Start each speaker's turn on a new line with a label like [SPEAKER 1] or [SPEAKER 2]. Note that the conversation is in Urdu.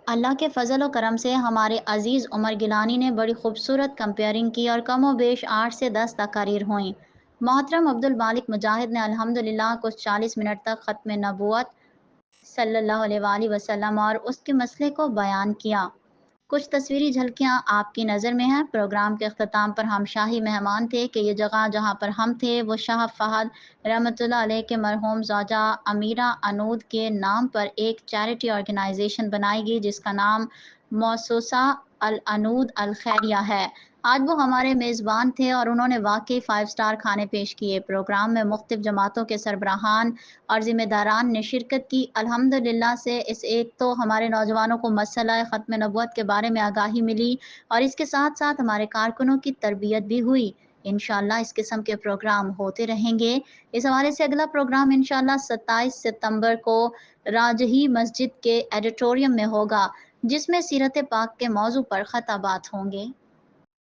[SPEAKER 1] اللہ کے فضل و کرم سے ہمارے عزیز عمر گیلانی نے بڑی خوبصورت کمپیئرنگ کی اور کم و بیش 8 سے 10 تقاریر ہوئیں۔ محترم عبد المالک مجاہد نے الحمدللہ کچھ 40 منٹ تک ختم نبوت صلی اللہ علیہ وآلہ وسلم اور اس کے مسئلے کو بیان کیا۔ کچھ تصویری جھلکیاں آپ کی نظر میں ہیں۔ پروگرام کے اختتام پر ہم شاہی مہمان تھے کہ یہ جگہ جہاں پر ہم تھے وہ شاہ فہد رحمۃ اللہ علیہ کے مرحوم زوجہ امیرہ انود کے نام پر ایک چیریٹی آرگنائزیشن بنائی گئی جس کا نام موسوسہ الانود الخیریہ ہے۔ آج وہ ہمارے میزبان تھے اور انہوں نے واقعی 5 اسٹار کھانے پیش کیے۔ پروگرام میں مختلف جماعتوں کے سربراہان اور ذمہ داران نے شرکت کی۔ الحمدللہ سے اس ایک تو ہمارے نوجوانوں کو مسئلہ ختم نبوت کے بارے میں آگاہی ملی اور اس کے ساتھ ساتھ ہمارے کارکنوں کی تربیت بھی ہوئی۔ انشاءاللہ اس قسم کے پروگرام ہوتے رہیں گے۔ اس حوالے سے اگلا پروگرام انشاءاللہ 27 ستمبر کو راجہی مسجد کے ایڈیٹوریم میں ہوگا جس میں سیرت پاک کے موضوع پر خطابات ہوں گے۔